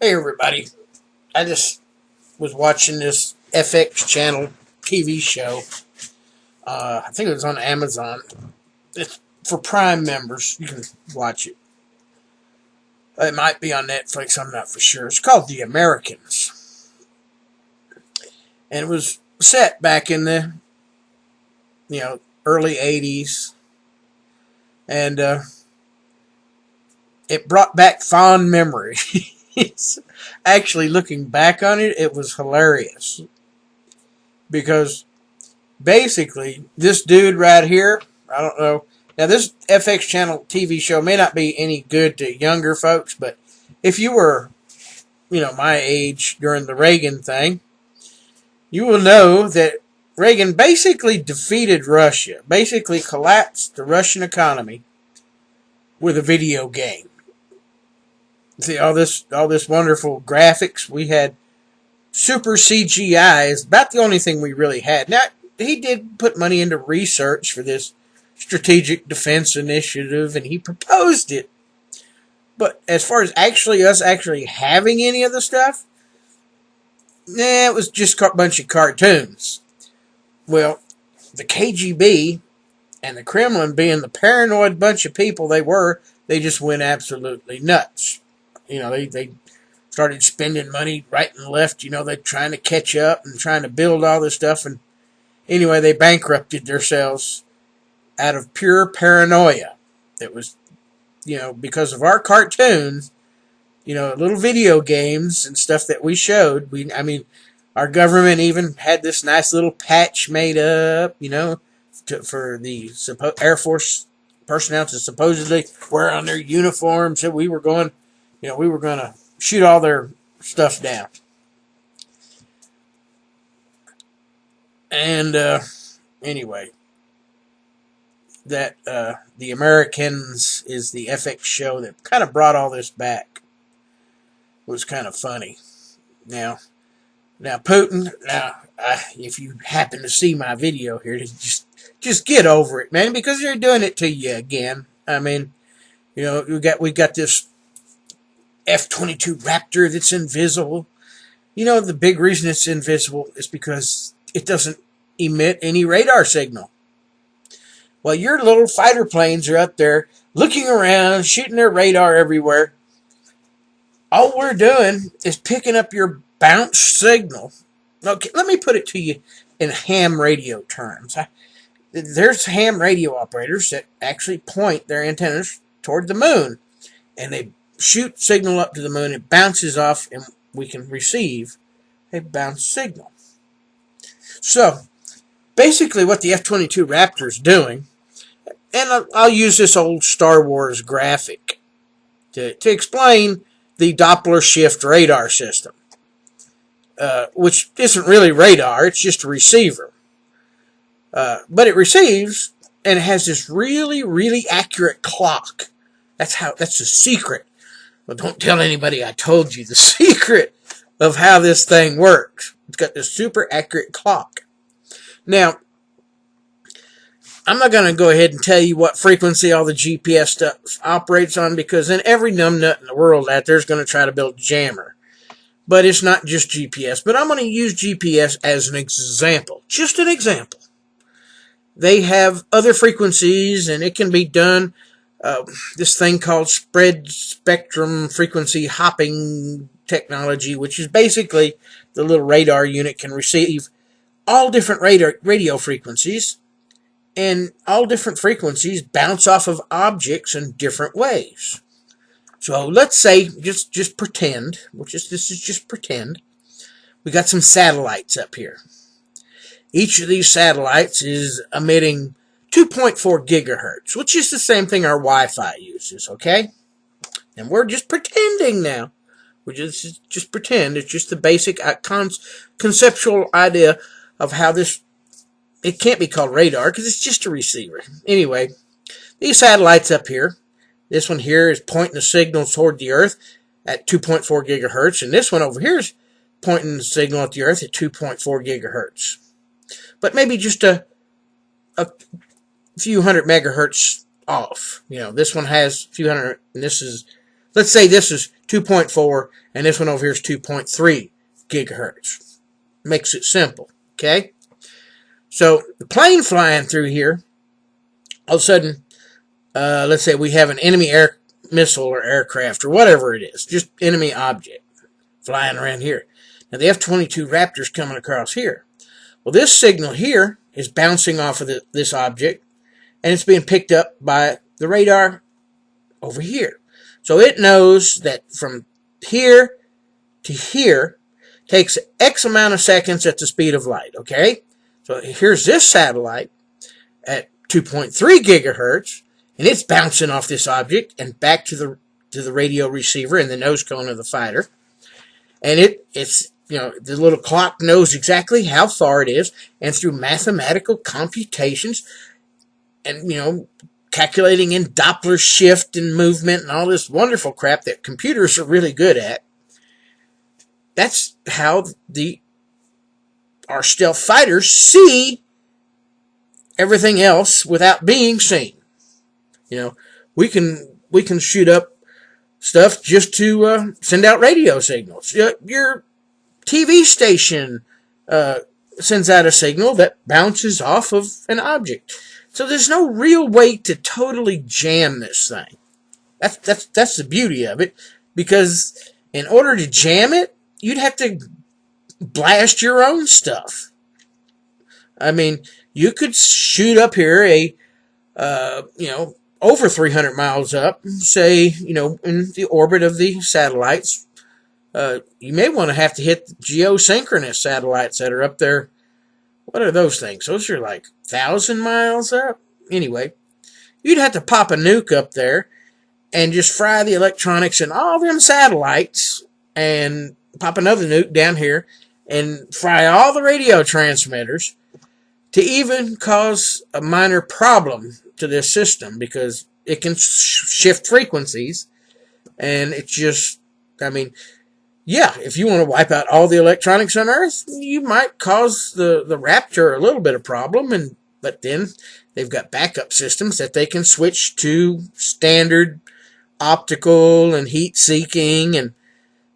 Hey everybody, I just was watching this FX channel TV show. I think it was on Amazon. It's for Prime members. You can watch it. It might be on Netflix, I'm not for sure. It's called The Americans. And it was set back in the, early 80s. And it brought back fond memories. Actually, looking back on it, it was hilarious. Because basically, this dude right here, I don't know. Now, this FX channel TV show may not be any good to younger folks, but if you were, my age during the Reagan thing, you will know that Reagan basically defeated Russia, basically collapsed the Russian economy with a video game. See, all this wonderful graphics. We had super CGI is about the only thing we really had. Now, he did put money into research for this strategic defense initiative, and he proposed it. But as far as us actually having any of the stuff, it was just a bunch of cartoons. Well, the KGB and the Kremlin, being the paranoid bunch of people they just went absolutely nuts. They started spending money right and left. They're trying to catch up and trying to build all this stuff. And anyway, they bankrupted themselves out of pure paranoia. It was, because of our cartoons, little video games and stuff that we showed. Our government even had this nice little patch made up, for the Air Force personnel to supposedly wear on their uniforms. So we were going to shoot all their stuff down. And anyway, that The Americans is the FX show that kind of brought all this back. It was kind of funny. Now Putin. If you happen to see my video here, just get over it, man, because they're doing it to you again. We got this F-22 Raptor that's invisible. The big reason it's invisible is because it doesn't emit any radar signal. While your little fighter planes are up there looking around, shooting their radar everywhere, all we're doing is picking up your bounce signal. Okay, let me put it to you in ham radio terms. There's ham radio operators that actually point their antennas toward the moon, and they shoot signal up to the moon. It bounces off, and we can receive a bounce signal. So, basically what the F-22 Raptor is doing, and I'll use this old Star Wars graphic to explain the Doppler shift radar system, which isn't really radar, it's just a receiver. But it receives, and it has this really, really accurate clock. That's the secret. Well, don't tell anybody I told you the secret of how this thing works. It's got this super accurate clock. Now, I'm not going to go ahead and tell you what frequency all the GPS stuff operates on, because then every numbnut in the world out there is going to try to build a jammer. But it's not just GPS. But I'm going to use GPS as an example. Just an example. They have other frequencies, and it can be done. This thing called spread spectrum frequency hopping technology, which is basically the little radar unit can receive all different radio frequencies, and all different frequencies bounce off of objects in different ways. So let's say, just pretend, this is just pretend, we got some satellites up here. Each of these satellites is emitting 2.4 gigahertz, which is the same thing our Wi-Fi uses, okay? And we're just pretending now. We just pretend. It's just the basic conceptual idea of how this. It can't be called radar because it's just a receiver. Anyway, these satellites up here, this one here is pointing the signal toward the Earth at 2.4 gigahertz, and this one over here is pointing the signal at the Earth at 2.4 gigahertz. But maybe just a few hundred megahertz off. This one has a few hundred, and let's say this is 2.4, and this one over here is 2.3 gigahertz. Makes it simple, okay? So the plane flying through here, all of a sudden, let's say we have an enemy air missile or aircraft or whatever it is, just enemy object flying around here. Now the F-22 Raptor's coming across here. Well, this signal here is bouncing off of this object, and it's being picked up by the radar over here. So it knows that from here to here takes X amount of seconds at the speed of light, okay? So here's this satellite at 2.3 gigahertz, and it's bouncing off this object and back to the radio receiver in the nose cone of the fighter. And it's the little clock knows exactly how far it is, and through mathematical computations and calculating in Doppler shift and movement and all this wonderful crap that computers are really good at. That's how our stealth fighters see everything else without being seen. We can shoot up stuff just to send out radio signals. Your TV station sends out a signal that bounces off of an object. So there's no real way to totally jam this thing. That's the beauty of it, because in order to jam it, you'd have to blast your own stuff. I mean, you could shoot up here over 300 miles up, say, in the orbit of the satellites. You may want to have to hit the geosynchronous satellites that are up there. What are those things? Those are like 1,000 miles up. Anyway, you'd have to pop a nuke up there and just fry the electronics in all them satellites, and pop another nuke down here and fry all the radio transmitters to even cause a minor problem to this system, because it can shift frequencies, and it's just, if you want to wipe out all the electronics on Earth, you might cause the Raptor a little bit of problem, but then they've got backup systems that they can switch to standard optical and heat seeking, and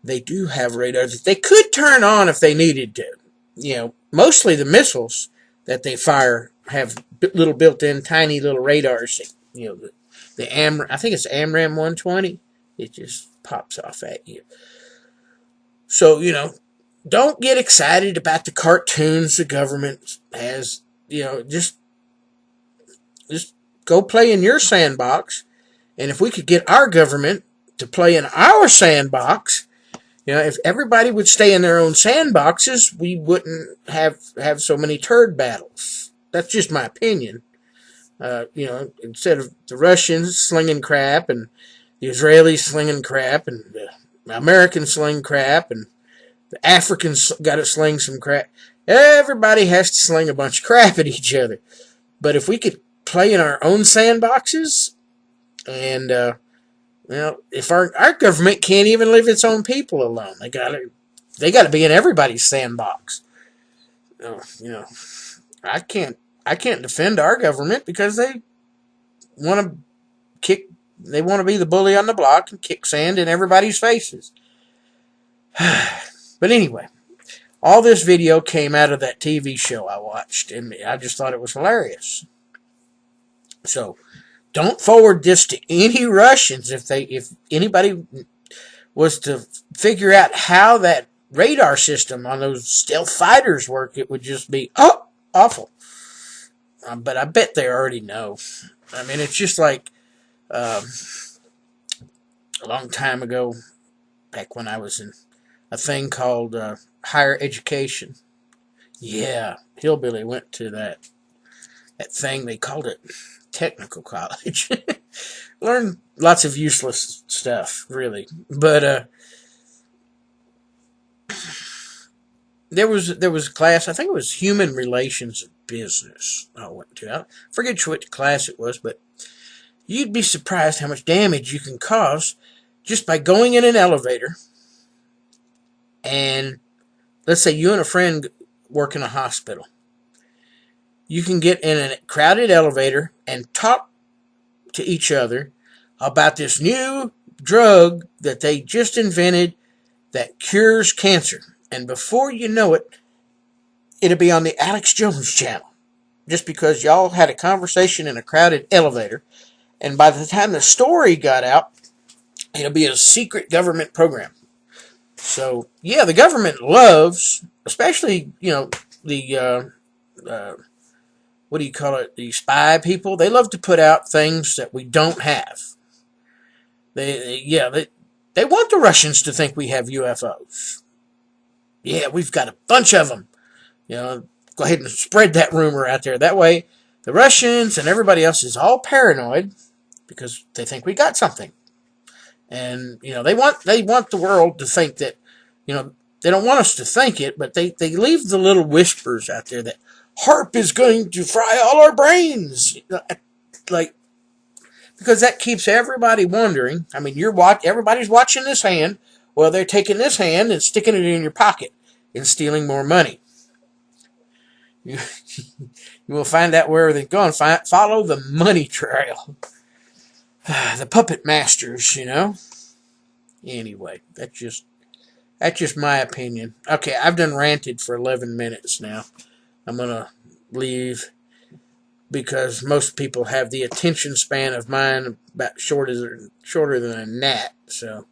they do have radars that they could turn on if they needed to. Mostly the missiles that they fire have little built-in tiny little radars. The I think it's AMRAAM 120. It just pops off at you. So, don't get excited about the cartoons the government has. Just go play in your sandbox. And if we could get our government to play in our sandbox, if everybody would stay in their own sandboxes, we wouldn't have so many turd battles. That's just my opinion. Instead of the Russians slinging crap and the Israelis slinging crap and the Americans sling crap and the Africans got to sling some crap, everybody has to sling a bunch of crap at each other. But if we could play in our own sandboxes, and if our government can't even leave its own people alone, they got to be in everybody's sandbox. I can't defend our government because they want to be the bully on the block and kick sand in everybody's faces. But anyway, all this video came out of that TV show I watched, and I just thought it was hilarious. So don't forward this to any Russians. If anybody was to figure out how that radar system on those stealth fighters work, it would just be awful. But I bet they already know. It's just like a long time ago, back when I was in a thing called higher education. Yeah, Hillbilly went to that thing. They called it technical college. Learned lots of useless stuff, really. But there was a class, I think it was Human Relations and Business I went to. I forget what class it was, but you'd be surprised how much damage you can cause just by going in an elevator, and let's say you and a friend work in a hospital. You can get in a crowded elevator and talk to each other about this new drug that they just invented that cures cancer. And before you know it, it'll be on the Alex Jones channel. Just because y'all had a conversation in a crowded elevator. And by the time the story got out, it'll be a secret government program. So, yeah, the government loves, especially, the, what do you call it, the spy people. They love to put out things that we don't have. They want the Russians to think we have UFOs. Yeah, we've got a bunch of them. Go ahead and spread that rumor out there. That way, the Russians and everybody else is all paranoid because they think we got something. And, they want the world to think that, they don't want us to think it, but they leave the little whispers out there that HARP is going to fry all our brains. Because that keeps everybody wondering. I mean, everybody's watching this hand. Well, they're taking this hand and sticking it in your pocket and stealing more money. You will find out where they're going. Follow the money trail. The puppet masters, Anyway, that's just my opinion. Okay, I've done ranted for 11 minutes now. I'm going to leave because most people have the attention span of mine about shorter than a gnat. So,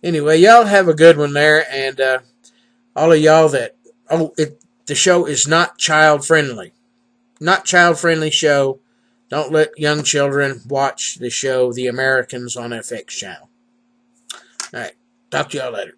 anyway, y'all have a good one there. And all of y'all the show is not child-friendly. Not child-friendly show. Don't let young children watch the show The Americans on FX channel. All right. Talk to y'all later.